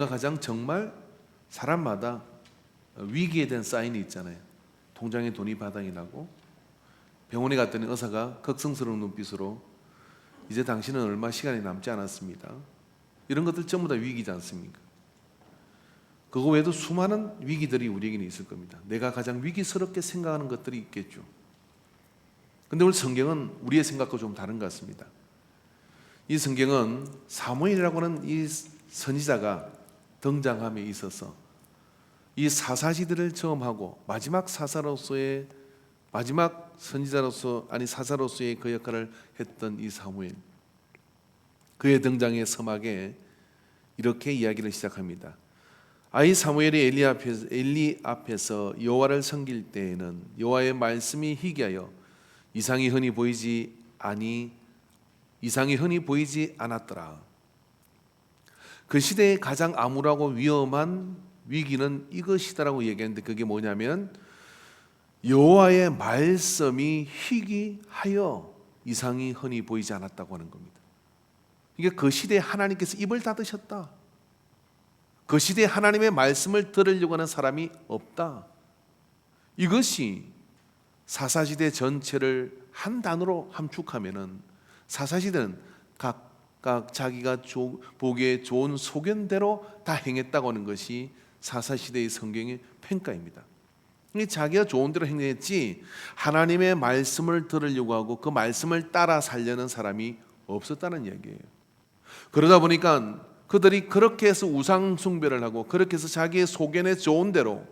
가장 정말 사람마다 위기에 대한 사인이 있잖아요. 통장에 돈이 바닥이 나고 병원에 갔더니 의사가 걱정스러운 눈빛으로 이제 당신은 얼마 시간이 남지 않았습니다. 이런 것들 전부 다 위기지 않습니까? 그거 외에도 수많은 위기들이 우리에게는 있을 겁니다. 내가 가장 위기스럽게 생각하는 것들이 있겠죠. 근데 오늘 성경은 우리의 생각과 좀 다른 것 같습니다. 이 성경은 사무엘이라고 하는 이 선지자가 등장함에 있어서 이 사사시대를 처음 하고 마지막 사사로서의 마지막 선지자로서 사사로서의 그 역할을 했던 이 사무엘, 그의 등장의 서막에 이렇게 이야기를 시작합니다. 아이 사무엘이 엘리 앞에서 여호와를 섬길 때에는 여호와의 말씀이 희귀하여 이상이 흔히 보이지 않았더라. 그 시대의 가장 암울하고 위험한 위기는 이것이다라고 얘기했는데, 그게 뭐냐면 여호와의 말씀이 희귀하여 이상이 흔히 보이지 않았다고 하는 겁니다. 이게 그 시대에 하나님께서 입을 닫으셨다. 그 시대에 하나님의 말씀을 들으려고 하는 사람이 없다. 이것이 사사시대 전체를 한 단어로 함축하면은 사사시대는 각각 자기가 보기에 좋은 소견대로 다 행했다고 하는 것이 사사시대의 성경의 평가입니다. 자기가 좋은 대로 행했지 하나님의 말씀을 들으려고 하고 그 말씀을 따라 살려는 사람이 없었다는 이야기예요. 그러다 보니까 그들이 그렇게 해서 우상 숭배를 하고 그렇게 해서 자기의 소견에 좋은 대로,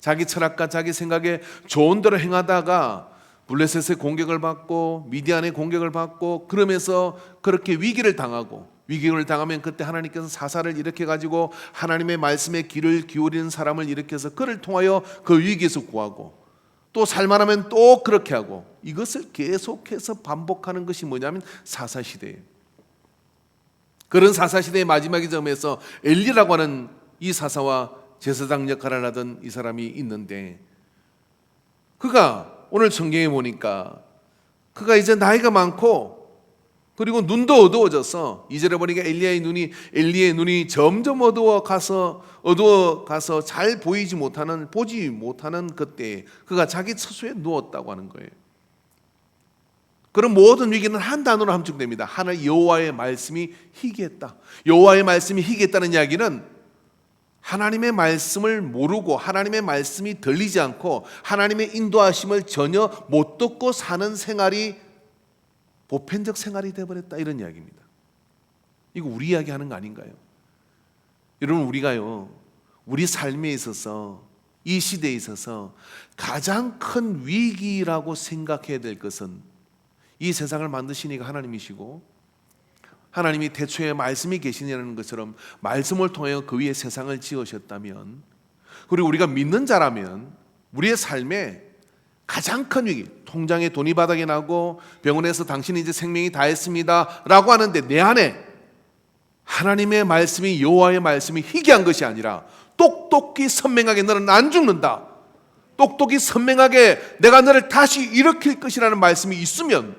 자기 철학과 자기 생각에 좋은 대로 행하다가 블레셋의 공격을 받고 미디안의 공격을 받고 그러면서 그렇게 위기를 당하면 그때 하나님께서 사사를 일으켜 가지고 하나님의 말씀에 귀를 기울이는 사람을 일으켜서 그를 통하여 그 위기에서 구하고, 또 살만하면 또 그렇게 하고, 이것을 계속해서 반복하는 것이 뭐냐면 사사시대예요. 그런 사사시대의 마지막의 점에서 엘리라고 하는 이 사사와 제사장 역할을 하던 이 사람이 있는데, 그가 오늘 성경에 보니까 그가 이제 나이가 많고 그리고 눈도 어두워져서, 2절에 보니까 엘리의 눈이 점점 어두워가서 잘 보지 못하는 그때 그가 자기 처소에 누웠다고 하는 거예요. 그런 모든 위기는 한 단어로 함축됩니다. 하나님 여호와의 말씀이 희귀했다. 여호와의 말씀이 희귀했다는 이야기는 하나님의 말씀을 모르고 하나님의 말씀이 들리지 않고 하나님의 인도하심을 전혀 못 듣고 사는 생활이 보편적 생활이 되어버렸다, 이런 이야기입니다. 이거 우리 이야기하는 거 아닌가요? 여러분, 우리 삶에 있어서, 이 시대에 있어서 가장 큰 위기라고 생각해야 될 것은 이 세상을 만드신 이가 하나님이시고 하나님이 태초에 말씀이 계시냐는 것처럼 말씀을 통하여 그 위에 세상을 지으셨다면, 그리고 우리가 믿는 자라면 우리의 삶에 가장 큰 위기, 통장에 돈이 바닥이 나고 병원에서 당신이 이제 생명이 다했습니다 라고 하는데 내 안에 하나님의 말씀이, 여호와의 말씀이 희귀한 것이 아니라 똑똑히 선명하게 너는 안 죽는다, 똑똑히 선명하게 내가 너를 다시 일으킬 것이라는 말씀이 있으면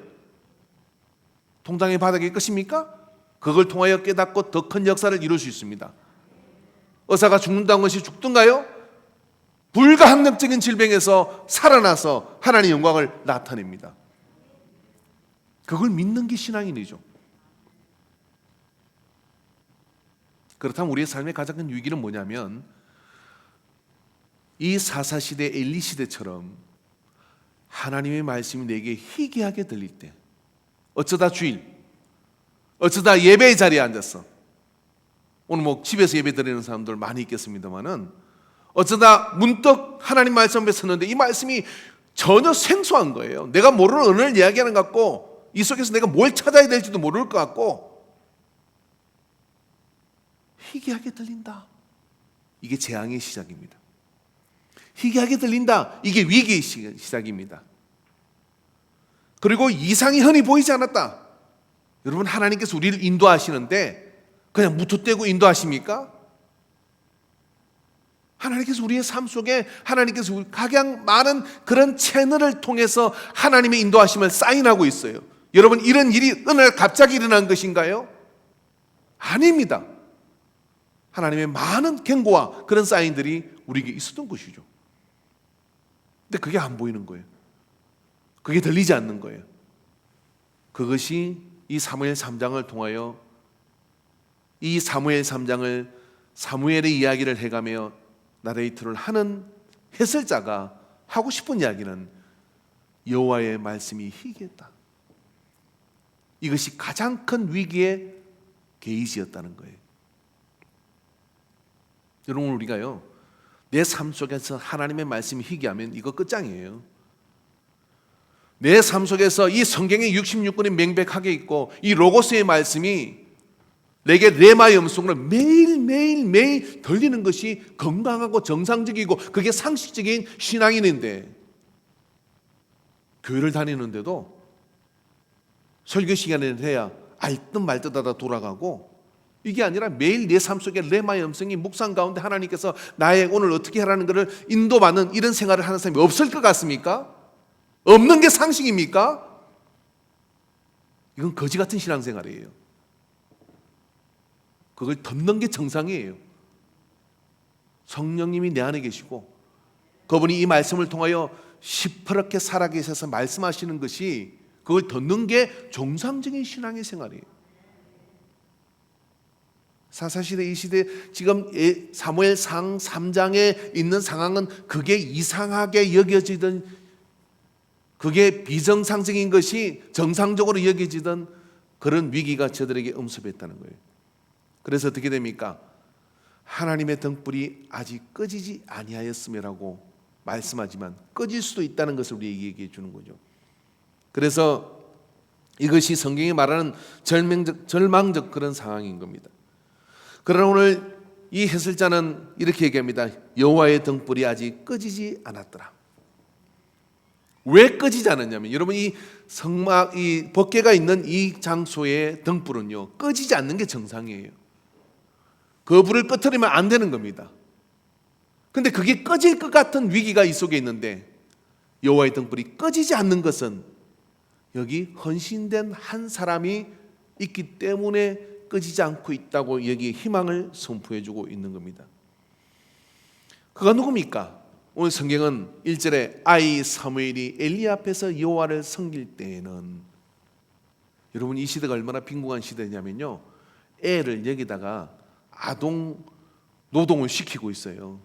통장의 바닥이 끝입니까? 그걸 통하여 깨닫고 더 큰 역사를 이룰 수 있습니다. 의사가 죽는다는 것이 죽든가요? 불가항력적인 질병에서 살아나서 하나님의 영광을 나타냅니다. 그걸 믿는 게 신앙인이죠. 그렇다면 우리의 삶의 가장 큰 위기는 뭐냐면 이 사사시대 엘리시대처럼 하나님의 말씀이 내게 희귀하게 들릴 때, 어쩌다 주일, 어쩌다 예배의 자리에 앉았어. 오늘 집에서 예배 드리는 사람들 많이 있겠습니다만은, 어쩌다 문득 하나님 말씀 앞에 섰는데 이 말씀이 전혀 생소한 거예요. 내가 모르는 언어를 이야기하는 것 같고, 이 속에서 내가 뭘 찾아야 될지도 모를 것 같고, 희귀하게 들린다. 이게 재앙의 시작입니다. 희귀하게 들린다. 이게 위기의 시작입니다. 그리고 이상이 흔히 보이지 않았다. 여러분, 하나님께서 우리를 인도하시는데 그냥 무턱대고 인도하십니까? 하나님께서 우리의 삶 속에 하나님께서 가장 많은 그런 채널을 통해서 하나님의 인도하심을 사인하고 있어요. 여러분, 이런 일이 어느 날 갑자기 일어난 것인가요? 아닙니다. 하나님의 많은 경고와 그런 사인들이 우리에게 있었던 것이죠. 근데 그게 안 보이는 거예요. 그게 들리지 않는 거예요. 그것이 이 사무엘 3장을 통하여 이 사무엘 3장을 사무엘의 이야기를 해가며 나레이트를 하는 해설자가 하고 싶은 이야기는 여호와의 말씀이 희귀했다. 이것이 가장 큰 위기의 게이지였다는 거예요. 여러분, 우리가요, 내 삶 속에서 하나님의 말씀이 희귀하면 이거 끝장이에요. 내 삶 속에서 이 성경의 66권이 명백하게 있고 이 로고스의 말씀이 내게 레마의 음성으로 매일 들리는 것이 건강하고 정상적이고 그게 상식적인 신앙인인데, 교회를 다니는데도 설교 시간에 해야 알듯 말듯 하다 돌아가고, 이게 아니라 매일 내 삶 속에 레마의 음성이 묵상 가운데 하나님께서 나의 오늘 어떻게 하라는 것을 인도받는 이런 생활을 하는 사람이 없을 것 같습니까? 없는 게 상식입니까? 이건 거지 같은 신앙생활이에요. 그걸 덮는 게 정상이에요. 성령님이 내 안에 계시고 그분이 이 말씀을 통하여 시퍼렇게 살아계셔서 말씀하시는 것이, 그걸 덮는 게 정상적인 신앙의 생활이에요. 사사시대 이 시대 지금 사무엘상 3장에 있는 상황은 그게 이상하게 여겨지던, 그게 비정상적인 것이 정상적으로 여겨지던 그런 위기가 저들에게 음습했다는 거예요. 그래서 어떻게 됩니까? 하나님의 등불이 아직 꺼지지 아니하였음이라고 말씀하지만 꺼질 수도 있다는 것을 우리에게 얘기해 주는 거죠. 그래서 이것이 성경이 말하는 절망적 그런 상황인 겁니다. 그러나 오늘 이 해설자는 이렇게 얘기합니다. 여호와의 등불이 아직 꺼지지 않았더라. 왜 꺼지지 않았냐면, 여러분, 이 성막, 이 법궤가 있는 이 장소의 등불은요, 꺼지지 않는 게 정상이에요. 그 불을 꺼트리면 안 되는 겁니다. 근데 그게 꺼질 것 같은 위기가 이 속에 있는데, 여호와의 등불이 꺼지지 않는 것은 여기 헌신된 한 사람이 있기 때문에 꺼지지 않고 있다고 여기에 희망을 선포해 주고 있는 겁니다. 그가 누굽니까? 오늘 성경은 1절에 아이 사무엘이 엘리 앞에서 여호와를 섬길 때에는, 여러분, 이 시대가 얼마나 빈궁한 시대냐면요, 애를 여기다가 아동 노동을 시키고 있어요.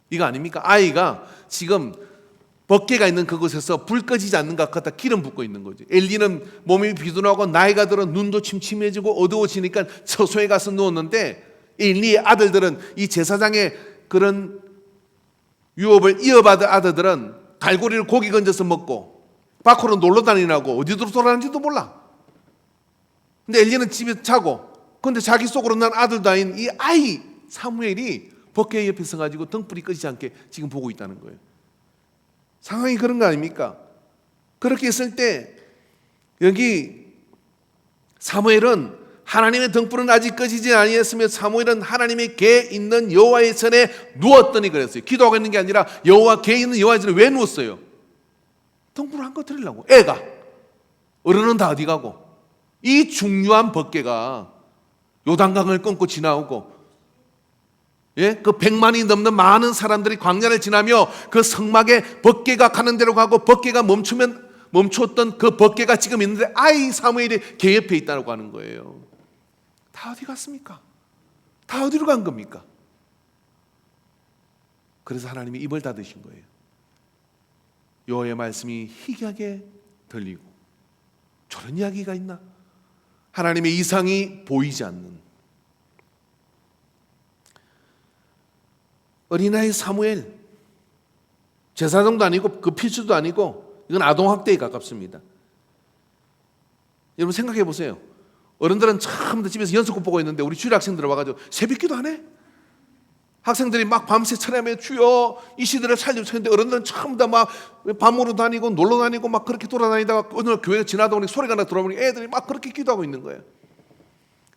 이거 아닙니까? 아이가 지금 법궤가 있는 그곳에서 불 꺼지지 않는 것 같다 기름 붓고 있는 거죠. 엘리는 몸이 비둔하고 나이가 들어 눈도 침침해지고 어두워지니까 처소에 가서 누웠는데, 엘리의 아들들은, 이 제사장의 그런 유업을 이어받은 아들들은 갈고리를 고기 건져서 먹고 밖으로 놀러 다니라고 어디로 돌아가는지도 몰라. 근데 엘리는 집에 자고, 근데 자기 속으로 난 아들도 아닌 이 아이 사무엘이 법궤 옆에 서가지고 등불이 꺼지지 않게 지금 보고 있다는 거예요. 상황이 그런 거 아닙니까? 그렇게 했을 때 여기 사무엘은 하나님의 등불은 아직 꺼지지 아니했으며 사무엘은 하나님의 궤 있는 여호와의 전에 누웠더니 그랬어요. 기도하고 있는 게 아니라 여호와 궤 있는 여호와의 전에 왜 누웠어요? 등불을 안 꺼뜨리려고. 애가, 어른은 다 어디 가고, 이 중요한 법궤가 요단강을 끊고 지나오고, 그 100만이 넘는 많은 사람들이 광야를 지나며 그 성막에 법궤가 가는 대로 가고, 법궤가 멈추었던 그 법궤가 지금 있는데 아이 사무엘이 궤 옆에 있다고 하는 거예요. 다 어디 갔습니까? 다 어디로 간 겁니까? 그래서 하나님이 입을 닫으신 거예요. 여호와의 말씀이 희귀하게 들리고, 저런 이야기가 있나? 하나님의 이상이 보이지 않는 어린아이 사무엘, 제사장도 아니고 그 필수도 아니고, 이건 아동학대에 가깝습니다. 여러분 생각해 보세요. 어른들은 처음부터 집에서 연속극 보고 있는데 우리 주일 학생들 와가지고 새벽기도 안 해? 학생들이 막 밤새 철야며 주여 이 시대를 살려주는데, 어른들은 처음부터 막 밤으로 다니고 놀러 다니고 막 그렇게 돌아다니다가 어느 날 교회 지나다 보니 소리가 나 들어보니 애들이 막 그렇게 기도하고 있는 거예요.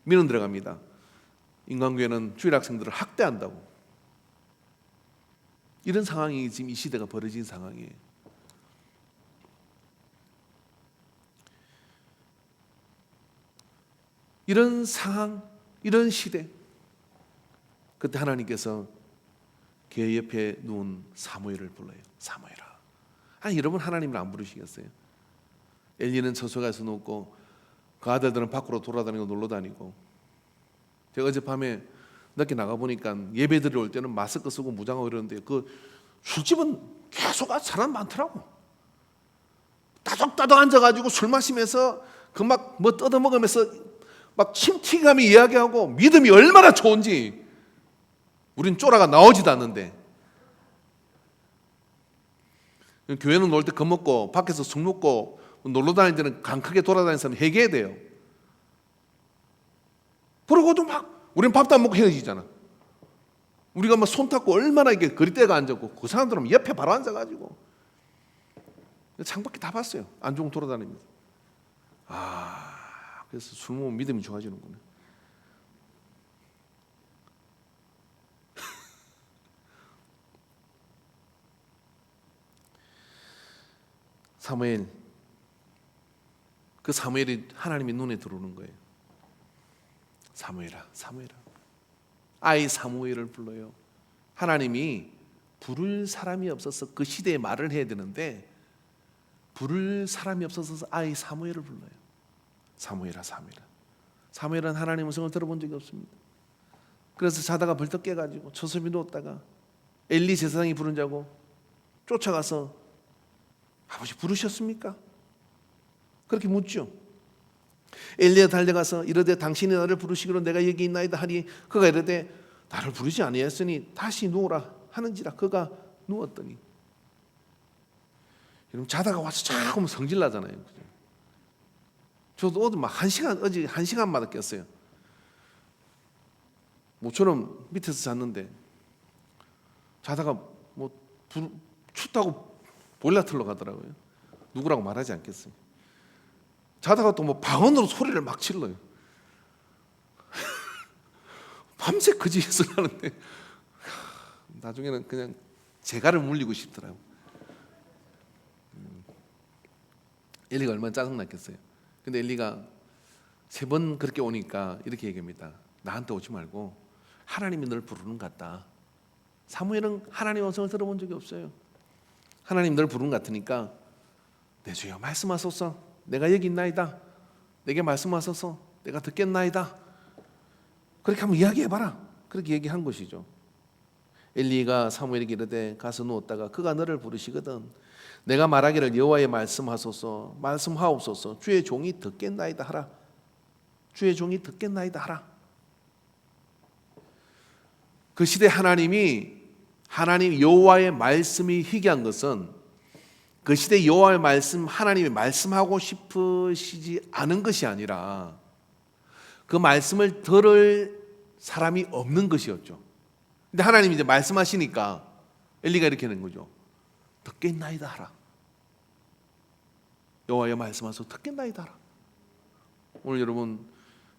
민원 들어갑니다. 인간교회는 주일 학생들을 학대한다고. 이런 상황이 지금 이 시대가 벌어진 상황이에요. 이런 상황, 이런 시대, 그때 하나님께서 개 옆에 누운 사무엘을 불러요. 사무엘아. 아니 여러분 하나님을 안 부르시겠어요? 엘리는 처소가에서 누웠고 그 아들들은 밖으로 돌아다니고 놀러 다니고, 제가 어젯밤에 늦게 나가 보니까 예배 드리러 올 때는 마스크 쓰고 무장하고 이러는데 그 술집은 계속 사람 많더라고. 따덕따덕 앉아가지고 술 마시면서 그 막 뭐 뜯어먹으면서 막 침튀감이 이야기하고 믿음이 얼마나 좋은지. 우린 쫄아가 나오지도 않는데, 교회는 놀 때 겁먹고 밖에서 술 먹고 놀러 다닐 때는 강 크게 돌아다니면서 회개해야 돼요. 그러고도 막 우린 밥도 안 먹고 헤어지잖아. 우리가 막 손 닦고 얼마나 이게 거리대가 앉았고, 그 사람들은 옆에 바로 앉아가지고 창밖에 다 봤어요. 안중 돌아다니면서. 그래서 술 먹으면 믿음이 좋아지는구나. 사무엘, 그 사무엘이 하나님의 눈에 들어오는 거예요. 사무엘아, 사무엘아. 아이 사무엘을 불러요. 하나님이 부를 사람이 없어서 그 시대에 말을 해야 되는데 부를 사람이 없어서 아이 사무엘을 불러요. 사무엘아, 사무엘아. 사무엘은 하나님의 음성을 들어본 적이 없습니다. 그래서 자다가 벌떡 깨가지고 처소비 누웠다가 엘리 제사장이 부른 자고 쫓아가서 아버지 부르셨습니까? 그렇게 묻죠. 엘리야 달려가서 이르되 당신이 나를 부르시기로 내가 여기 있나이다 하니 그가 이르되 나를 부르지 아니하였으니 다시 누우라 하는지라. 그가 누웠더니, 여러분 자다가 와서 자꾸 성질 나잖아요. 저도 어제 막 어제 1시간마다 깼어요. 모처럼 밑에서 잤는데 자다가 뭐 춥다고 보일러 틀러 가더라고요. 누구라고 말하지 않겠어요. 자다가 또 뭐 방언으로 소리를 막 질러요. 밤새 그 짓을 하는데 나중에는 그냥 재갈을 물리고 싶더라고요. 엘리가 얼마나 짜증났겠어요. 근데 엘리가 3번 그렇게 오니까 이렇게 얘기합니다. 나한테 오지 말고 하나님이 널 부르는 것 같다. 사무엘은 하나님의 음성을 들어본 적이 없어요. 하나님 널 부르는 것 같으니까 내 주여 말씀하소서. 내가 여기 있나이다. 내게 말씀하소서. 내가 듣겠나이다. 그렇게 한번 이야기해봐라. 그렇게 얘기한 것이죠. 엘리가 사무엘에게 이르되 가서 누웠다가 그가 너를 부르시거든 내가 말하기를 여호와의 말씀하소서. 말씀하옵소서. 주의 종이 듣겠나이다 하라. 주의 종이 듣겠나이다 하라. 그 시대 하나님 여호와의 말씀이 희귀한 것은 그 시대 여호와의 말씀, 하나님이 말씀하고 싶으시지 않은 것이 아니라 그 말씀을 들을 사람이 없는 것이었죠. 근데 하나님이 이제 말씀하시니까 엘리가 이렇게 된 거죠. 듣겠나이다 하라. 여호와의 말씀하소서. 듣겠나이다 하라. 오늘 여러분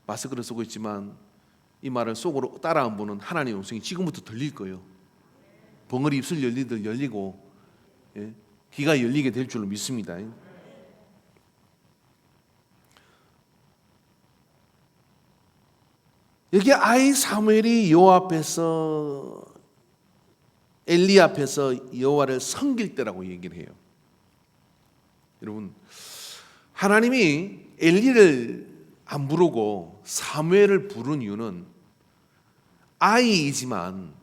마스크를 쓰고 있지만 이 말을 속으로 따라한 분은 하나님의 음성이 지금부터 들릴 거예요. 벙어리 입술 열리듯 열리고, 예? 귀가 열리게 될 줄로 믿습니다. 여기 아이 사무엘이 여호와 앞에서 엘리 앞에서 여호와를 섬길 때라고 얘기를 해요. 여러분 하나님이 엘리를 안 부르고 사무엘을 부른 이유는 아이이지만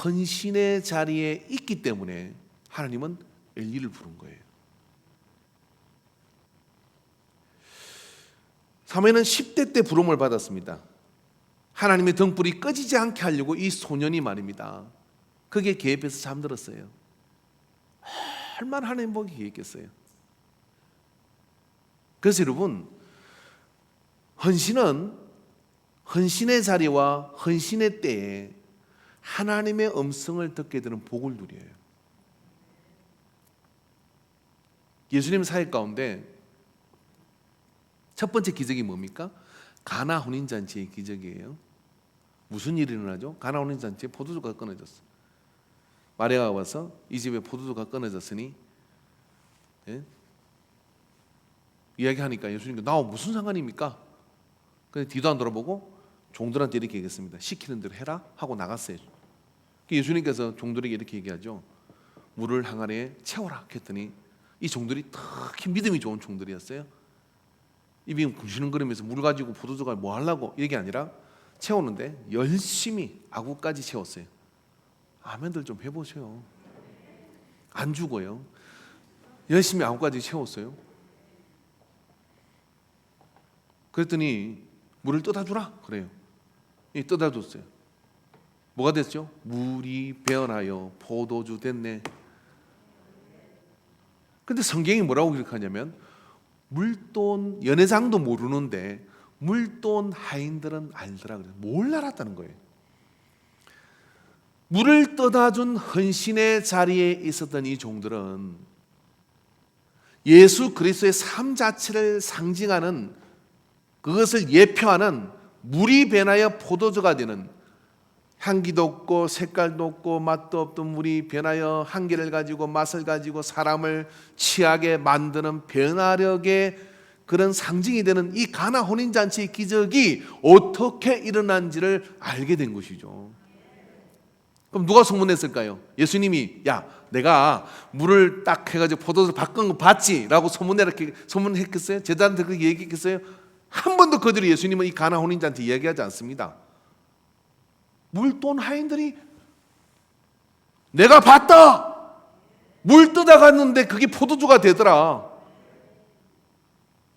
헌신의 자리에 있기 때문에 하나님은 엘리를 부른 거예요. 사무엘은 10대 때 부름을 받았습니다. 하나님의 등불이 꺼지지 않게 하려고 이 소년이 말입니다. 그게 계획해서 잠들었어요. 얼마나 하나님 보기 계획했어요. 그래서 여러분 헌신의 자리와 헌신의 때에 하나님의 음성을 듣게 되는 복을 누려요. 예수님 사역 가운데 첫 번째 기적이 뭡니까? 가나 혼인잔치의 기적이에요. 무슨 일이 일어나죠? 가나 혼인잔치에 포도주가 끊어졌어. 마리아가 와서 이 집에 포도주가 끊어졌으니, 예? 이야기하니까 예수님께 나와 무슨 상관입니까? 근데 뒤도 안 돌아보고 종들한테 이렇게 얘기했습니다. 시키는 대로 해라 하고 나갔어요. 예수님께서 종들에게 이렇게 얘기하죠. 물을 항아리에 채워라 했더니 이 종들이 특히 믿음이 좋은 종들이었어요. 입이 궁시렁거리면서 물 가지고 포도주가 뭐 하려고 이게 아니라 채우는데 열심히 아구까지 채웠어요. 아멘들 좀 해보세요. 안 죽어요. 열심히 아구까지 채웠어요. 그랬더니 물을 떠다주라 그래요. 떠다줬어요. 뭐가 됐죠? 물이 배어나여 포도주 됐네. 근데 성경이 뭐라고 기록하냐면 물돈 연회장도 모르는데 물돈 하인들은 알더라 그래요. 뭘 알았다는 거예요. 물을 떠다준 헌신의 자리에 있었던 이 종들은 예수 그리스도의 삶 자체를 상징하는, 그것을 예표하는 물이 변하여 포도주가 되는, 향기도 없고 색깔도 없고 맛도 없던 물이 변하여 향기를 가지고 맛을 가지고 사람을 취하게 만드는 변화력의 그런 상징이 되는 이 가나 혼인잔치의 기적이 어떻게 일어난지를 알게 된 것이죠. 그럼 누가 소문냈을까요? 예수님이 야 내가 물을 딱 해가지고 포도주를 바꾼 거 봤지? 라고 소문했겠어요? 제자한테 그렇게 얘기했겠어요? 한 번도 그들이 예수님은 이 가나 혼인잔치 이야기하지 않습니다. 물돈 하인들이 내가 봤다. 물 떠다갔는데 그게 포도주가 되더라.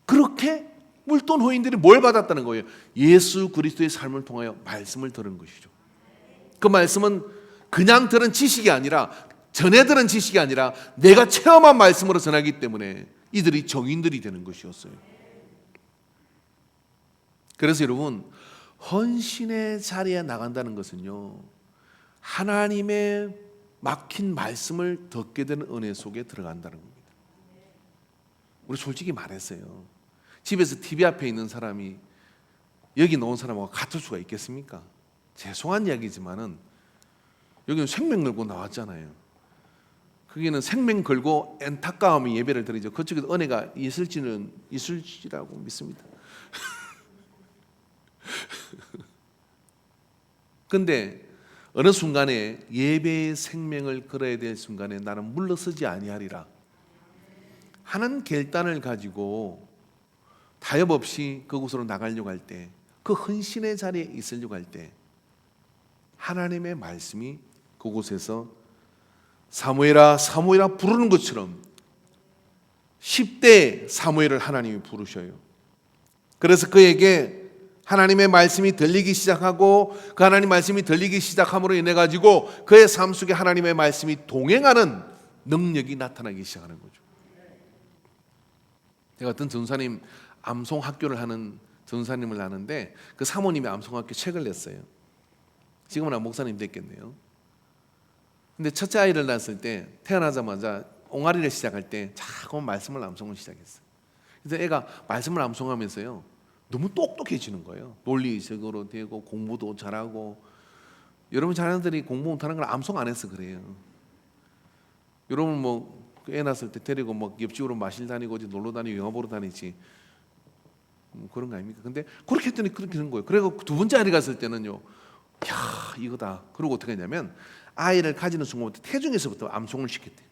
그렇게 물돈 호인들이 뭘 받았다는 거예요? 예수 그리스도의 삶을 통하여 말씀을 들은 것이죠. 그 말씀은 그냥 들은 지식이 아니라, 전에 들은 지식이 아니라 내가 체험한 말씀으로 전하기 때문에 이들이 정인들이 되는 것이었어요. 그래서 여러분, 헌신의 자리에 나간다는 것은요, 하나님의 막힌 말씀을 듣게 되는 은혜 속에 들어간다는 겁니다. 우리 솔직히 말했어요. 집에서 TV 앞에 있는 사람이 여기 나온 사람하고 같을 수가 있겠습니까? 죄송한 이야기지만은 여기는 생명 걸고 나왔잖아요. 거기는 생명 걸고 안타까움이 예배를 드리죠. 그쪽에도 은혜가 있을지라고 믿습니다. 근데 어느 순간에 예배의 생명을 걸어야 될 순간에 나는 물러서지 아니하리라 하는 결단을 가지고 타협 없이 그곳으로 나가려고 할 때, 그 헌신의 자리에 있으려고 할 때 하나님의 말씀이 그곳에서 사무엘아 사무엘아 부르는 것처럼 10대 사무엘을 하나님이 부르셔요. 그래서 그에게 하나님의 말씀이 들리기 시작하고, 그 하나님 말씀이 들리기 시작함으로 인해 가지고 그의 삶 속에 하나님의 말씀이 동행하는 능력이 나타나기 시작하는 거죠. 제가 어떤 전사님 암송 학교를 하는 전사님을 아는데, 그 사모님이 암송 학교 책을 냈어요. 지금은 목사님 됐겠네요. 근데 첫째 아이를 낳았을 때 태어나자마자 옹알이를 시작할 때 자꾸 말씀을 암송을 시작했어요. 그래서 애가 말씀을 암송하면서요 너무 똑똑해지는 거예요. 논리적으로 되고 공부도 잘하고. 여러분 자녀들이 공부 못하는 걸 암송 안 해서 그래요. 여러분 뭐 애 낳았을 때 데리고 뭐 옆집으로 마실 다니고 어디 놀러 다니고 영화 보러 다니지 그런 거 아닙니까? 근데 그렇게 했더니 그렇게 된 거예요. 그리고 두 번째 아이를 갔을 때는요, 야 이거다. 그리고 어떻게 했냐면 아이를 가지는 순간부터 태중에서부터 암송을 시켰대요.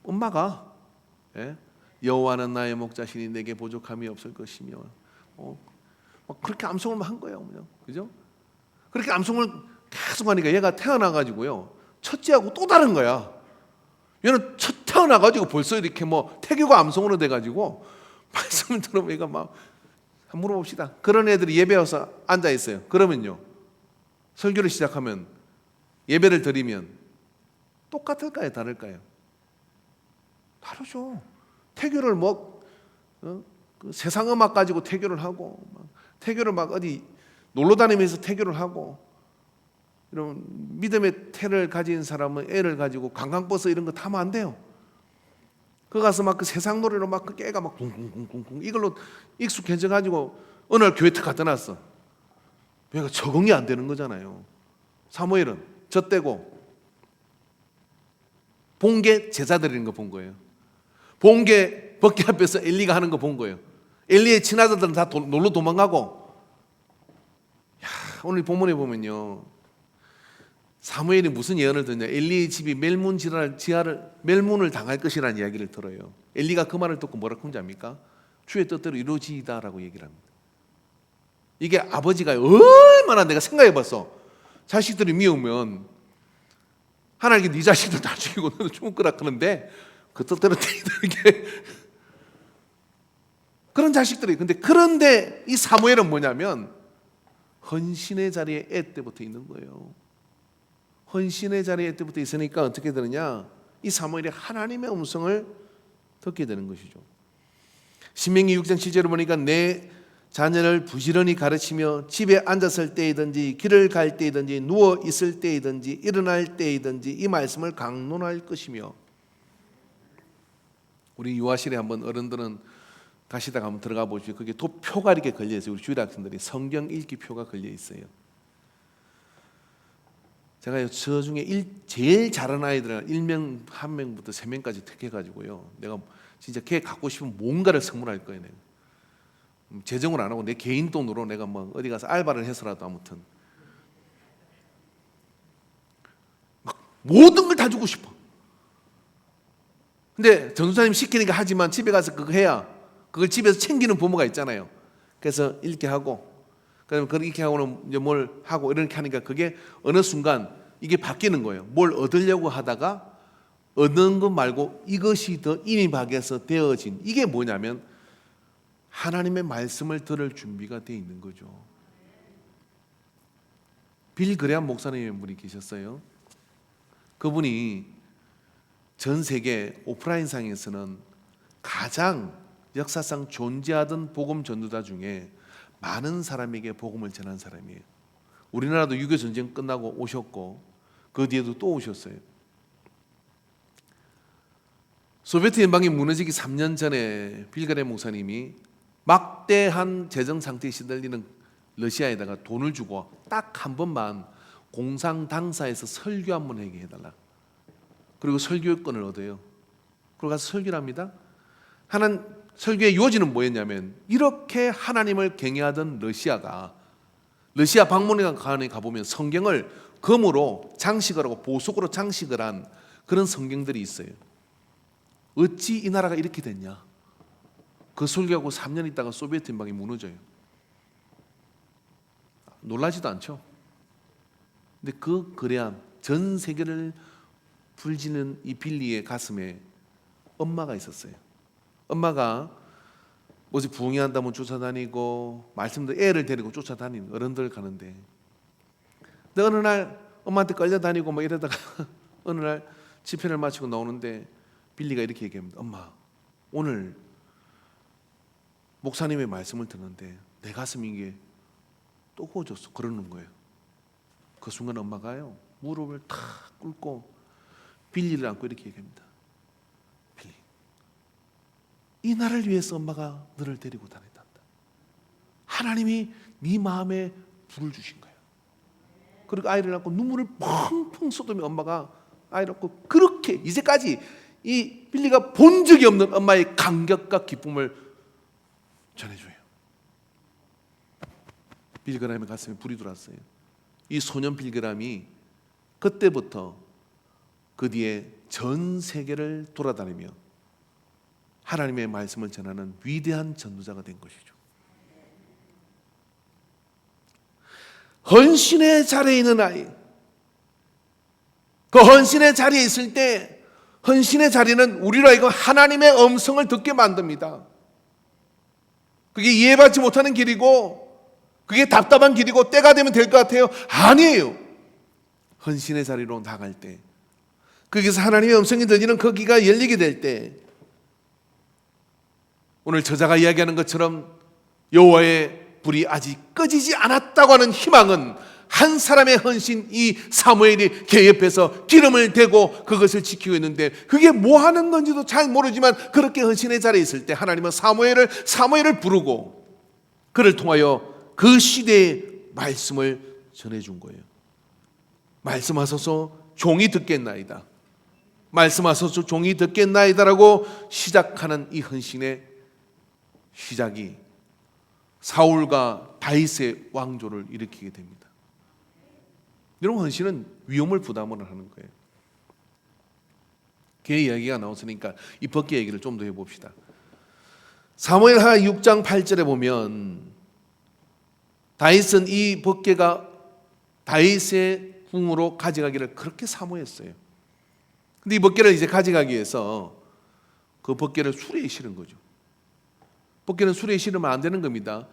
엄마가 여호와는 나의 목자시니 내게 부족함이 없을 것이며 막 그렇게 암송을 한 거예요. 그죠? 그렇게 암송을 계속 하니까 얘가 태어나가지고요 첫째하고 또 다른 거야. 얘는 첫 태어나가지고 벌써 이렇게 뭐 태교가 암송으로 돼가지고 말씀을 들으면 얘가 막 한번 물어봅시다. 그런 애들이 예배 와서 앉아 있어요. 그러면요 설교를 시작하면 예배를 드리면 똑같을까요? 다를까요? 다르죠. 태교를 그 세상 음악 가지고 태교를 하고, 태교를 막 어디 놀러 다니면서 태교를 하고, 이런 믿음의 태를 가진 사람은 애를 가지고 관광버스 이런 거 타면 안 돼요. 그 가서 막 그 세상 노래로 막 그 애가 막 쿵쿵쿵쿵 이걸로 익숙해져 가지고 어느 날 교회 탁 갖다 놨어. 얘가 적응이 안 되는 거잖아요. 사무엘은 젖대고 본게 제사 드리는 거 본 거예요. 본게 법궤 앞에서 엘리가 하는 거 본 거예요. 엘리의 친아들은 다 놀러 도망가고 오늘 본문에 보면요, 사무엘이 무슨 예언을 듣냐? 엘리의 집이 멸문을 당할 것이라는 이야기를 들어요. 엘리가 그 말을 듣고 뭐라고 하는지 압니까? 주의 뜻대로 이루어지이다라고 얘기를 합니다. 이게 아버지가 얼마나, 내가 생각해봤어, 자식들이 미우면 하나님께 네 자식들 다 죽이고 너도 죽을 거라 그러는데 그 뜻대로 이게 그런 자식들이. 그런데 이 사무엘은 뭐냐면 헌신의 자리에 애 때부터 있는 거예요. 헌신의 자리에 애 때부터 있으니까 어떻게 되느냐? 이 사무엘이 하나님의 음성을 듣게 되는 것이죠. 신명기 6장 7절을 보니까 내 자녀를 부지런히 가르치며 집에 앉았을 때이든지 길을 갈 때이든지 누워 있을 때이든지 일어날 때이든지 이 말씀을 강론할 것이며. 우리 유아실에 한번 어른들은 가시다가 한번 들어가 보시죠. 그게 표가 이렇게 걸려 있어요. 우리 주일 학생들이 성경 읽기 표가 걸려 있어요. 제가 저 중에 제일 잘하는 아이들은 1명 1명부터 3명까지 택해가지고요, 내가 진짜 걔 갖고 싶으면 뭔가를 선물할 거예요. 내가 재정을 안 하고 내 개인 돈으로 내가 뭐 어디 가서 알바를 해서라도 아무튼 막 모든 걸 다 주고 싶어. 근데 전도사님 시키니까 하지만 집에 가서 그거 해야 그걸 집에서 챙기는 부모가 있잖아요. 그래서 읽게 하고, 그다음에 그렇게 하고는 이제 뭘 하고 이렇게 하니까 그게 어느 순간 이게 바뀌는 거예요. 뭘 얻으려고 하다가 얻는 것 말고 이것이 더 임박해서 되어진, 이게 뭐냐면 하나님의 말씀을 들을 준비가 되어 있는 거죠. 빌 그레암 목사님의 분이 계셨어요. 그분이 전 세계 오프라인상에서는 가장 역사상 존재하던 복음 전도자 중에 많은 사람에게 복음을 전한 사람이에요. 우리나라도 6.25 전쟁 끝나고 오셨고 그 뒤에도 또 오셨어요. 소비에트 연방이 무너지기 3년 전에 빌 그레암 목사님이 막대한 재정 상태에 시달리는 러시아에다가 돈을 주고 딱 한 번만 공상 당사에서 설교 한 번 하게 해달라. 그리고 설교권을 얻어요. 그리고 가서 설교를 합니다. 설교의 요지는 뭐였냐면, 이렇게 하나님을 경외하던 러시아 박물관에 가보면 성경을 금으로 장식을 하고 보석으로 장식을 한 그런 성경들이 있어요. 어찌 이 나라가 이렇게 됐냐? 그 설교하고 3년 있다가 소비에트 연방이 무너져요. 놀라지도 않죠? 근데 그 그레암, 전 세계를 불지는 이 빌리의 가슴에 엄마가 있었어요. 엄마가 어디 부흥회한다면 쫓아다니고 말씀도 애를 데리고 쫓아다니는 어른들 가는데, 근데 어느 날 엄마한테 끌려다니고 뭐 이러다가 어느 날 집회를 마치고 나오는데 빌리가 이렇게 얘기합니다. 엄마, 오늘 목사님의 말씀을 듣는데 내 가슴이 이게 뜨거워졌어. 그러는 거예요. 그 순간 엄마가요, 무릎을 탁 꿇고 빌리를 안고 이렇게 얘기합니다. 빌리, 이 나라를 위해서 엄마가 너를 데리고 다녔단다. 하나님이 네 마음에 불을 주신 거예요. 그리고 아이를 안고 눈물을 펑펑 쏟으며 엄마가 아이를 안고 그렇게 이제까지 이 빌리가 본 적이 없는 엄마의 감격과 기쁨을 전해줘요. 빌 그레암의 가슴에 불이 들어왔어요. 이 소년 빌 그레암이 그때부터 그 뒤에 전 세계를 돌아다니며 하나님의 말씀을 전하는 위대한 전도자가 된 것이죠. 헌신의 자리에 있는 아이, 그 헌신의 자리에 있을 때, 헌신의 자리는 우리로 하여금 하나님의 음성을 듣게 만듭니다. 그게 이해받지 못하는 길이고 그게 답답한 길이고 때가 되면 될 것 같아요. 아니에요. 헌신의 자리로 나갈 때, 거기서 하나님의 음성이 들리는 그 귀가 열리게 될 때, 오늘 저자가 이야기하는 것처럼 여호와의 불이 아직 꺼지지 않았다고 하는 희망은 한 사람의 헌신, 이 사무엘이 걔 옆에서 기름을 대고 그것을 지키고 있는데, 그게 뭐 하는 건지도 잘 모르지만 그렇게 헌신의 자리에 있을 때 하나님은 사무엘을 부르고 그를 통하여 그 시대의 말씀을 전해준 거예요. 말씀하소서 종이 듣겠나이다. 말씀하소서 종이 듣겠나이다라고 시작하는 이 헌신의 시작이 사울과 다윗의 왕조를 일으키게 됩니다. 이런 헌신은 위험을 부담을 하는 거예요. 개 이야기가 나왔으니까 이 법궤 얘기를 좀 더 해봅시다. 사무엘하 6장 8절에 보면 다윗은 이 법궤가 다윗의 궁으로 가져가기를 그렇게 사모했어요. 근데 이 법궤를 이제 가져가기 위해서 그 법궤를 수레에 실은 거죠. 법궤는 수레에 실으면 안 되는 겁니다.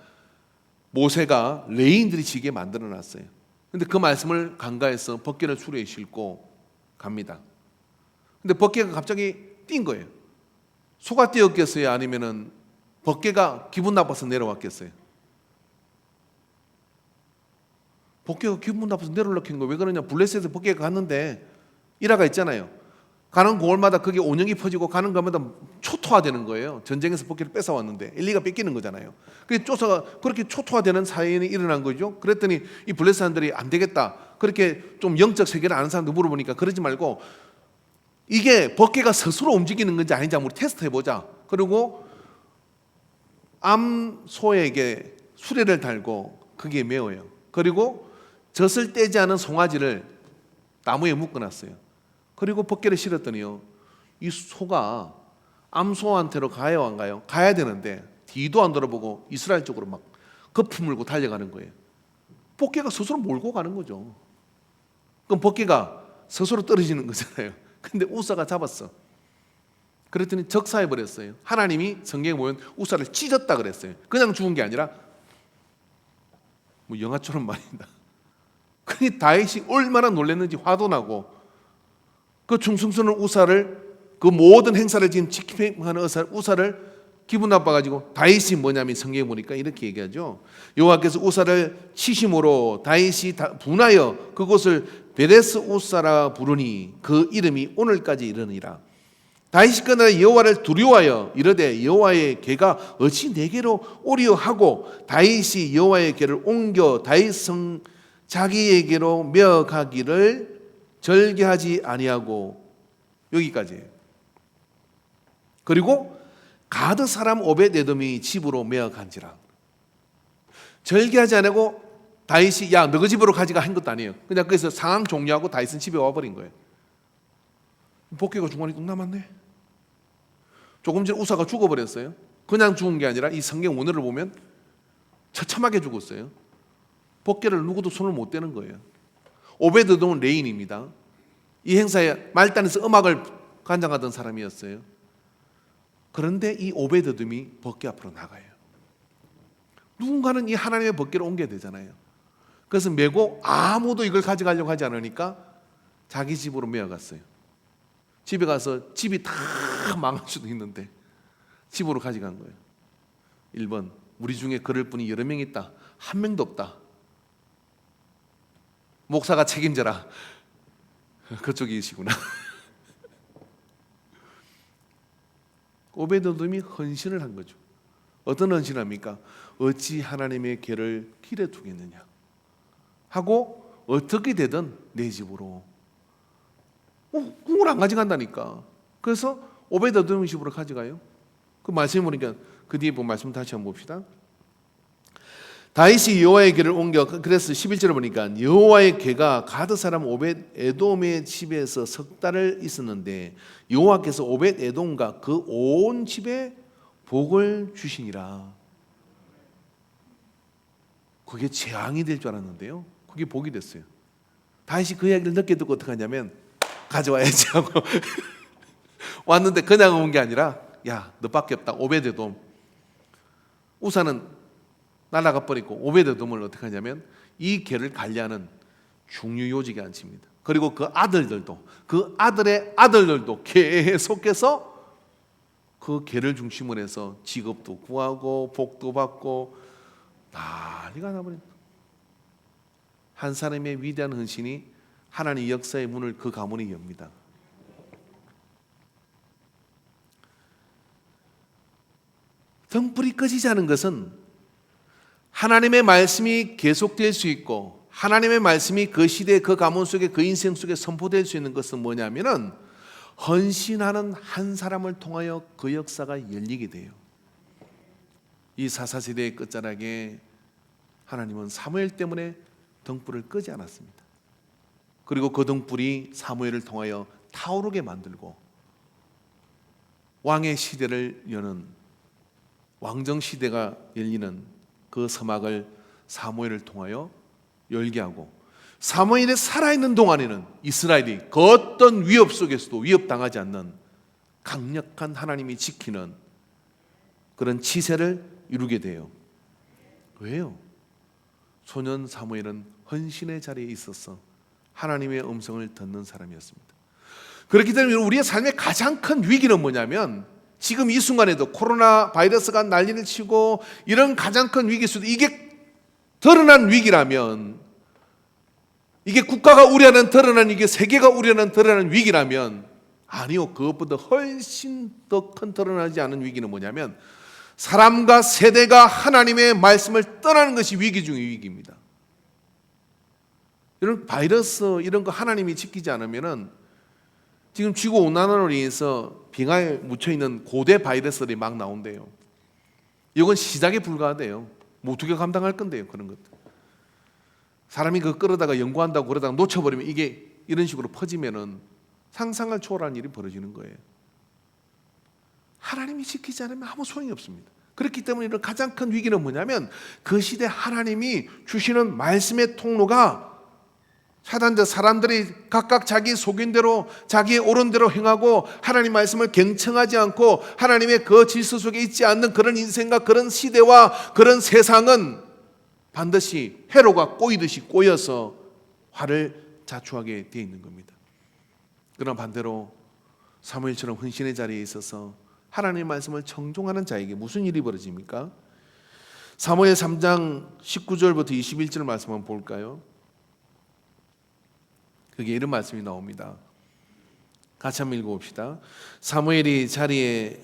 모세가 레인들이 지게 만들어 놨어요. 근데 그 말씀을 간과해서 법궤를 수레에 싣고 갑니다. 근데 법궤가 갑자기 뛴 거예요. 소가 뛰었겠어요? 아니면은 법궤가 기분 나빠서 내려왔겠어요? 법궤가 기분 나빠서 내려오려고 한 거예요. 왜 그러냐? 블레셋에서 법궤가 갔는데 일화가 있잖아요. 가는 공원마다 그게 온영이 퍼지고 가는 곳마다 초토화되는 거예요. 전쟁에서 법궤를 뺏어왔는데 엘리가 뺏기는 거잖아요. 그게 쫓아가 그렇게 초토화되는 사연이 일어난 거죠. 그랬더니 이 블레셋 사람들이 안 되겠다. 그렇게 좀 영적 세계를 아는 사람들 물어보니까 그러지 말고 이게 법궤가 스스로 움직이는 건지 아닌지 한번 테스트 해보자. 그리고 암소에게 수레를 달고 거기에 메어요. 그리고 젖을 떼지 않은 송아지를 나무에 묶어놨어요. 그리고 법궤를 실었더니요, 이 소가 암소한테로 가요 안 가요? 가야 되는데 뒤도 안 돌아보고 이스라엘 쪽으로 막 거품 물고 달려가는 거예요. 법궤가 스스로 몰고 가는 거죠. 그럼 법궤가 스스로 떨어지는 거잖아요. 근데 우사가 잡았어. 그랬더니 적사해 버렸어요. 하나님이 성경에 보면 우사를 찢었다 그랬어요. 그냥 죽은 게 아니라 뭐 영화처럼 말입니다. 그니 다윗이 얼마나 놀랐는지 화도 나고 그 충성스러운 우사를 그 모든 행사를 지금 지키하는 우사를 기분 나빠가지고 다윗이 뭐냐면 성경에 보니까 이렇게 얘기하죠. 여호와께서 우사를 치심으로 다윗이 분하여 그곳을 베레스 우사라 부르니 그 이름이 오늘까지 이르니라. 다윗이 그날 여호와를 두려워하여 이르되 여호와의 궤가 어찌 내게로 오리요 하고 다윗이 여호와의 궤를 옮겨 다윗 성 자기에게로 메어가기를 절개하지 아니하고 여기까지예요. 그리고 가드 사람 오벳에돔이 집으로 메어간지라. 절개하지 않고 다윗이 야 너 그 집으로 가지가 한 것도 아니에요. 그냥 그래서 상황 종료하고 다윗은 집에 와버린 거예요. 복귀가 중간에 뚝 남았네. 조금 전에 우사가 죽어버렸어요. 그냥 죽은 게 아니라 이 성경 원어를 보면 처참하게 죽었어요. 복귀를 누구도 손을 못 대는 거예요. 오베드돔은 레인입니다. 이 행사에 말단에서 음악을 관장하던 사람이었어요. 그런데 이 오베드돔이 법궤 앞으로 나가요. 누군가는 이 하나님의 법궤를 옮겨야 되잖아요. 그래서 메고 아무도 이걸 가져가려고 하지 않으니까 자기 집으로 메어갔어요. 집에 가서 집이 다 망할 수도 있는데 집으로 가져간 거예요. 1번 우리 중에 그럴 분이 여러 명 있다. 한 명도 없다. 목사가 책임져라. 그쪽이시구나. 오베드돔이 헌신을 한 거죠. 어떤 헌신을 합니까? 어찌 하나님의 궤를 길에 두겠느냐 하고 어떻게 되든 내 집으로 궁을 안 가져간다니까. 그래서 오베드돔 집으로 가져가요. 그 말씀 보니까 그 뒤에 본 말씀 다시 한번 봅시다. 다윗이 여호와의 궤를 옮겨 그래서 11절을 보니까 여호와의 궤가 가드 사람 오벳에돔의 집에서 석 달을 있었는데 여호와께서 오벳에돔과 그 온 집에 복을 주시니라. 그게 재앙이 될 줄 알았는데요. 그게 복이 됐어요. 다윗이 그 이야기를 늦게 듣고 어떻게 하냐면 가져와야지 하고 왔는데 그냥 온 게 아니라 야 너밖에 없다. 오벳에돔. 우사는 날아가 버리고 오베드돔을 어떻게 하냐면 이 궤를 관리하는 중요 요직에 앉힙니다. 그리고 그 아들들도 그 아들의 아들들도 계속해서 그 궤를 중심으로 해서 직업도 구하고 복도 받고 난리가 나버린다. 한 사람의 위대한 헌신이 하나님의 역사의 문을 그 가문에 엽니다. 등불이 꺼지지 않은 것은 하나님의 말씀이 계속될 수 있고 하나님의 말씀이 그 시대 그 가문 속에 그 인생 속에 선포될 수 있는 것은 뭐냐면은 헌신하는 한 사람을 통하여 그 역사가 열리게 돼요. 이 사사시대의 끝자락에 하나님은 사무엘 때문에 등불을 끄지 않았습니다. 그리고 그 등불이 사무엘을 통하여 타오르게 만들고 왕의 시대를 여는, 왕정 시대가 열리는 그 서막을 사무엘을 통하여 열게 하고, 사무엘이 살아있는 동안에는 이스라엘이 그 어떤 위협 속에서도 위협당하지 않는 강력한 하나님이 지키는 그런 치세를 이루게 돼요. 왜요? 소년 사무엘은 헌신의 자리에 있어서 하나님의 음성을 듣는 사람이었습니다. 그렇기 때문에 우리의 삶의 가장 큰 위기는 뭐냐면, 지금 이 순간에도 코로나 바이러스가 난리를 치고 이런 가장 큰 위기 속에 이게 드러난 위기라면, 이게 국가가 우려하는 드러난, 이게 세계가 우려하는 드러난 위기라면, 아니요, 그것보다 훨씬 더 큰 드러나지 않은 위기는 뭐냐면, 사람과 세대가 하나님의 말씀을 떠나는 것이 위기 중의 위기입니다. 이런 바이러스 이런 거 하나님이 지키지 않으면은, 지금 지구 온난화로 인해서 빙하에 묻혀 있는 고대 바이러스들이 막 나온대요. 이건 시작에 불과하대요. 뭐 어떻게 감당할 건데요, 그런 것들. 사람이 그거 끌어다가 연구한다고 그러다가 놓쳐버리면 이게 이런 식으로 퍼지면은 상상을 초월한 일이 벌어지는 거예요. 하나님이 지키지 않으면 아무 소용이 없습니다. 그렇기 때문에 이런 가장 큰 위기는 뭐냐면, 그 시대 하나님이 주시는 말씀의 통로가 사단자 사람들이 각각 자기 속인대로 자기의 옳은 대로 행하고 하나님 말씀을 경청하지 않고 하나님의 그 질서 속에 있지 않는 그런 인생과 그런 시대와 그런 세상은 반드시 해로가 꼬이듯이 꼬여서 화를 자초하게 되어 있는 겁니다. 그러나 반대로 사무엘처럼 헌신의 자리에 있어서 하나님의 말씀을 청종하는 자에게 무슨 일이 벌어집니까? 사무엘 3장 19절부터 21절 말씀 한번 볼까요? 그게 이런 말씀이 나옵니다. 같이 한번 읽어봅시다. 사무엘이 자리에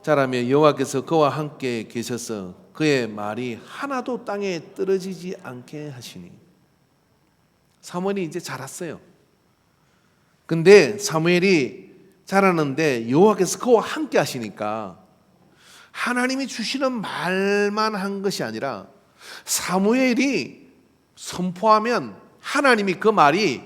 자라며 여호와께서 그와 함께 계셔서 그의 말이 하나도 땅에 떨어지지 않게 하시니. 사무엘이 이제 자랐어요. 근데 사무엘이 자라는데 여호와께서 그와 함께 하시니까, 하나님이 주시는 말만 한 것이 아니라 사무엘이 선포하면 하나님이 그 말이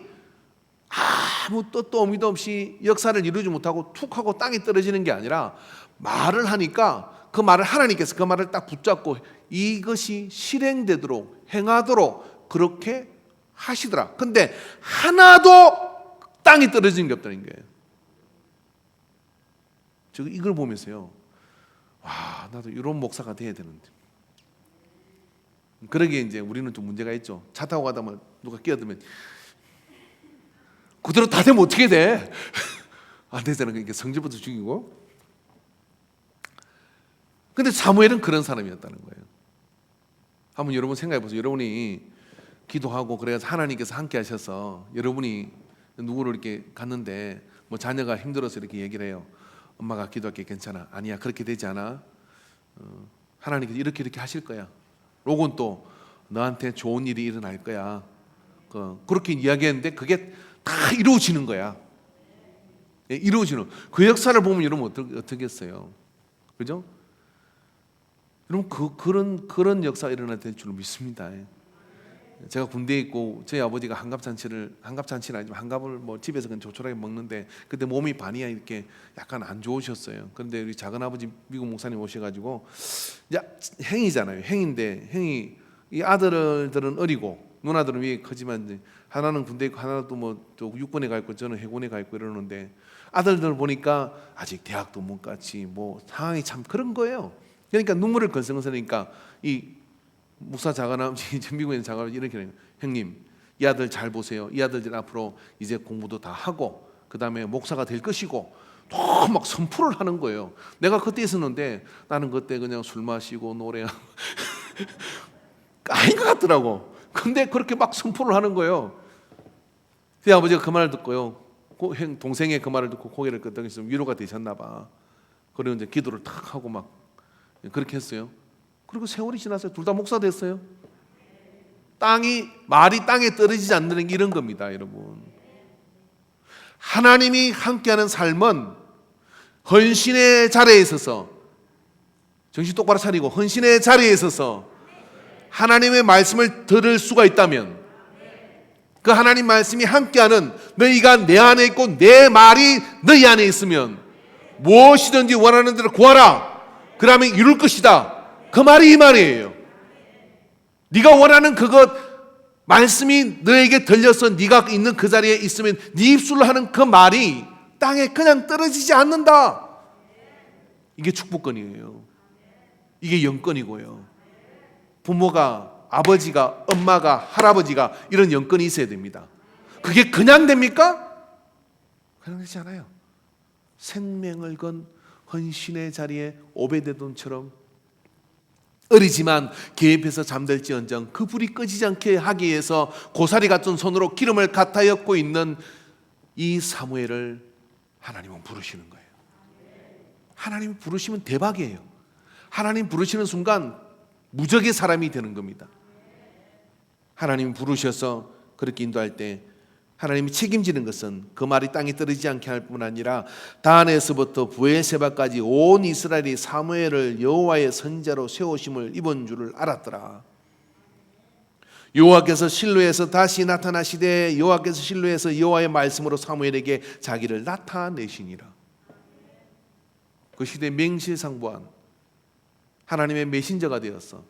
아무 뜻도 의미도 없이 역사를 이루지 못하고 툭 하고 땅에 떨어지는 게 아니라, 말을 하니까 그 말을 하나님께서 그 말을 딱 붙잡고 이것이 실행되도록 행하도록 그렇게 하시더라. 근데 하나도 땅에 떨어지는 게 없다는 거예요. 저 이걸 보면서요, 와, 나도 이런 목사가 돼야 되는데. 그러기에 이제 우리는 좀 문제가 있죠. 차 타고 가다 뭐 누가 끼어들면 그대로 다 되면 어떻게 돼? 안 되잖아. 그러니까 성질부터 죽이고. 근데 사무엘은 그런 사람이었다는 거예요. 한번 여러분 생각해 보세요. 여러분이 기도하고 그래서 하나님께서 함께 하셔서 여러분이 누구를 이렇게 갔는데 뭐 자녀가 힘들어서 이렇게 얘기를 해요. 엄마가 기도할게. 괜찮아. 아니야, 그렇게 되지 않아. 하나님께서 이렇게 하실 거야. 로건 또 너한테 좋은 일이 일어날 거야. 그렇게 이야기했는데 그게 다 이루어지는 거야. 이루어지는 그 역사를 보면 여러분 어떻겠어요? 그죠? 여러분 그런 역사가 일어날 줄 믿습니다. 제가 군대에 있고 저희 아버지가 한갑잔치는 아니지만 한갑을 뭐 집에서 그냥 조촐하게 먹는데 그때 몸이 반이야 이렇게 약간 안 좋으셨어요. 그런데 우리 작은 아버지 미국 목사님 오셔가지고, 이제 행이잖아요. 행인데 행이 이 아들들은 어리고 누나들은 위에 크지만 이제 하나는 군대에 있고 하나는 또 뭐 육군에 가 있고 저는 해군에 가 있고 이러는데, 아들들 보니까 아직 대학도 못 갔지 뭐 상황이 참 그런 거예요. 그러니까 눈물을 건성건성하니까 이 목사 작은아버지 미국에 있는 작은아버지 이렇게 해요. 형님, 이 아들 잘 보세요. 이 아들들 앞으로 이제 공부도 다 하고 그 다음에 목사가 될 것이고, 또 막 선포를 하는 거예요. 내가 그때 있었는데 나는 그때 그냥 술 마시고 노래하고 아닌 것 같더라고. 근데 그렇게 막 선포를 하는 거예요. 그 아버지가 그 말을 듣고요, 동생의 그 말을 듣고 고개를 끄덕이시면 위로가 되셨나 봐. 그리고 이제 기도를 탁 하고 막 그렇게 했어요. 그리고 세월이 지났어요. 둘 다 목사 됐어요. 말이 땅에 떨어지지 않는 게 이런 겁니다, 여러분. 하나님이 함께하는 삶은 헌신의 자리에 있어서, 정신 똑바로 차리고 헌신의 자리에 있어서 하나님의 말씀을 들을 수가 있다면, 그 하나님 말씀이 함께하는 너희가 내 안에 있고 내 말이 너희 안에 있으면 무엇이든지 원하는 대로 구하라. 그러면 이룰 것이다. 그 말이 이 말이에요. 네가 원하는 그것 말씀이 너에게 들려서 네가 있는 그 자리에 있으면 네 입술로 하는 그 말이 땅에 그냥 떨어지지 않는다. 이게 축복권이에요. 이게 영권이고요. 부모가, 아버지가, 엄마가, 할아버지가 이런 영권이 있어야 됩니다. 그게 그냥 됩니까? 그냥 되지 않아요. 생명을 건 헌신의 자리에 오베데돔처럼 어리지만 계획해서 잠들지언정 그 불이 꺼지지 않게 하기 위해서 고사리 같은 손으로 기름을 갖다 엮고 있는 이 사무엘을 하나님은 부르시는 거예요. 하나님이 부르시면 대박이에요. 하나님 부르시는 순간 무적의 사람이 되는 겁니다. 하나님이 부르셔서 그렇게 인도할 때 하나님이 책임지는 것은 그 말이 땅에 떨어지지 않게 할 뿐 아니라 단에서부터 브에세바까지 온 이스라엘이 사무엘을 여호와의 선지자로 세우심을 입은 줄을 알았더라. 여호와께서 실로에서 다시 나타나시되 여호와께서 실로에서 여호와의 말씀으로 사무엘에게 자기를 나타내시니라. 그 시대에 맹실상부한 하나님의 메신저가 되어서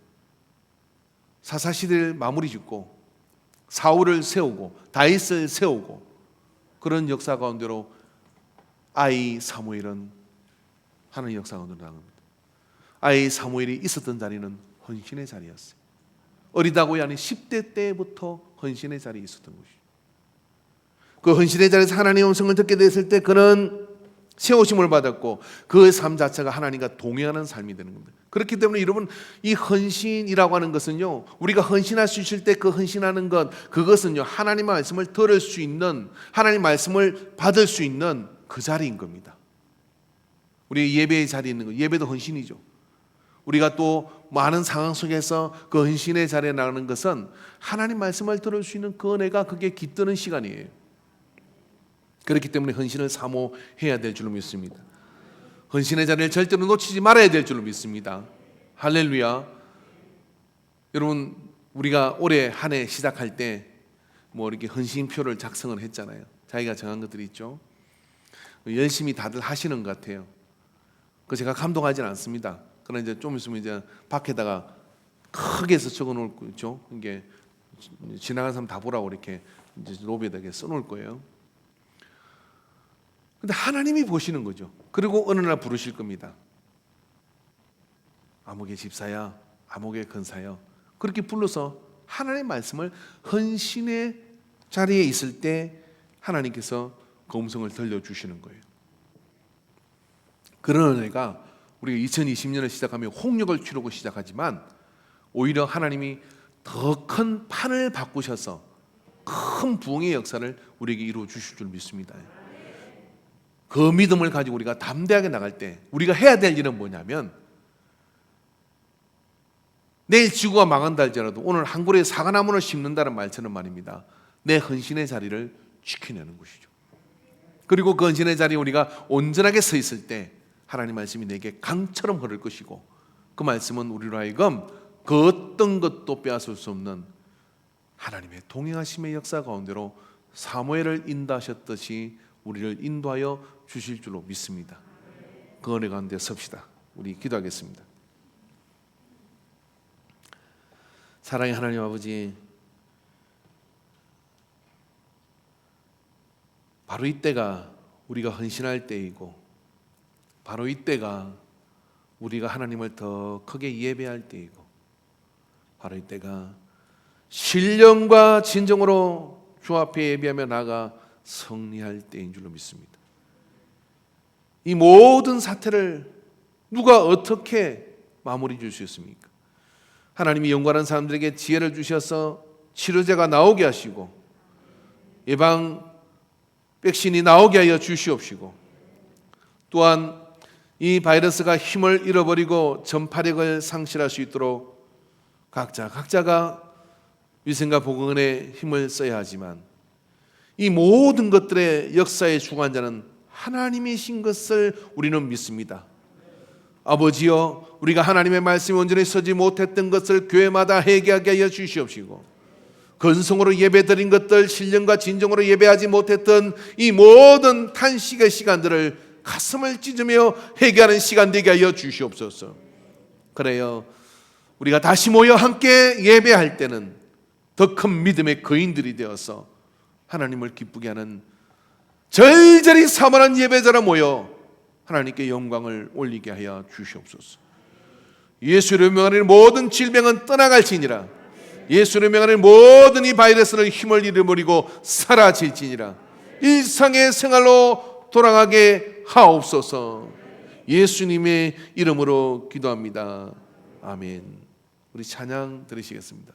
사사시대를 마무리 짓고 사울을 세우고 다윗을 세우고 그런 역사 가운데로 아이 사무엘은 하나님 역사 가운데로 나갑니다. 아이 사무엘이 있었던 자리는 헌신의 자리였어요. 어리다고야 하니 10대 때부터 헌신의 자리에 있었던 것이죠. 그 헌신의 자리에서 하나님의 음성을 듣게 됐을 때 그는 세우심을 받았고 그 삶 자체가 하나님과 동행하는 삶이 되는 겁니다. 그렇기 때문에 여러분 이 헌신이라고 하는 것은요, 우리가 헌신할 수 있을 때 그 헌신하는 것, 그것은요 하나님의 말씀을 들을 수 있는, 하나님 말씀을 받을 수 있는 그 자리인 겁니다. 우리 예배의 자리에 있는 거, 예배도 헌신이죠. 우리가 또 많은 상황 속에서 그 헌신의 자리에 나가는 것은 하나님 말씀을 들을 수 있는 그 은혜가 그게 깃드는 시간이에요. 그렇기 때문에 헌신을 사모해야 될 줄로 믿습니다. 헌신의 자리를 절대로 놓치지 말아야 될 줄로 믿습니다. 할렐루야. 여러분 우리가 올해 한 해 시작할 때 뭐 이렇게 헌신표를 작성을 했잖아요. 자기가 정한 것들이 있죠. 열심히 다들 하시는 것 같아요. 그 제가 감동하지는 않습니다. 그러나 이제 좀 있으면 이제 밖에다가 크게 해서 적어놓을 거죠. 이게 지나가는 사람 다 보라고 이렇게 이제 로비에다 써놓을 거예요. 근데 하나님이 보시는 거죠. 그리고 어느 날 부르실 겁니다. 아무개 집사야, 아무개 근사여. 그렇게 불러서 하나님의 말씀을 헌신의 자리에 있을 때 하나님께서 그 음성을 들려주시는 거예요. 그런 은혜가 우리가 2020년을 시작하면 홍역을 치르고 시작하지만 오히려 하나님이 더 큰 판을 바꾸셔서 큰 부흥의 역사를 우리에게 이루어 주실 줄 믿습니다. 그 믿음을 가지고 우리가 담대하게 나갈 때 우리가 해야 될 일은 뭐냐면 내일 지구가 망한다 할지라도 오늘 한 그루의 사과나무를 심는다는 말처럼 말입니다. 내 헌신의 자리를 지켜내는 것이죠. 그리고 그 헌신의 자리에 우리가 온전하게 서 있을 때 하나님 말씀이 내게 강처럼 흐를 것이고 그 말씀은 우리로 하여금 그 어떤 것도 빼앗을 수 없는 하나님의 동행하심의 역사 가운데로 사무엘을 인도하셨듯이 우리를 인도하여 주실 줄로 믿습니다. 그 은혜 가운데 섭시다. 우리 기도하겠습니다. 사랑의 하나님 아버지, 바로 이때가 우리가 헌신할 때이고 바로 이때가 우리가 하나님을 더 크게 예배할 때이고 바로 이때가 신령과 진정으로 주 앞에 예배하며 나아가 승리할 때인 줄로 믿습니다. 이 모든 사태를 누가 어떻게 마무리 줄 수 있습니까? 하나님이 연구하는 사람들에게 지혜를 주셔서 치료제가 나오게 하시고 예방 백신이 나오게 하여 주시옵시고 또한 이 바이러스가 힘을 잃어버리고 전파력을 상실할 수 있도록 각자가 위생과 보건에 힘을 써야 하지만 이 모든 것들의 역사의 주관자는 하나님이신 것을 우리는 믿습니다. 아버지여, 우리가 하나님의 말씀에 온전히 서지 못했던 것을 교회마다 회개하게 하여 주시옵시고 건성으로 예배드린 것들, 신령과 진정으로 예배하지 못했던 이 모든 탄식의 시간들을 가슴을 찢으며 회개하는 시간 되게 하여 주시옵소서. 그래요, 우리가 다시 모여 함께 예배할 때는 더 큰 믿음의 거인들이 되어서 하나님을 기쁘게 하는 절절히 사모하는 예배자로 모여 하나님께 영광을 올리게 하여 주시옵소서. 예수의 명하는 모든 질병은 떠나갈지니라. 예수의 명하는 모든 이 바이러스를 힘을 잃어버리고 사라질지니라. 일상의 생활로 돌아가게 하옵소서. 예수님의 이름으로 기도합니다. 아멘. 우리 찬양 들으시겠습니다.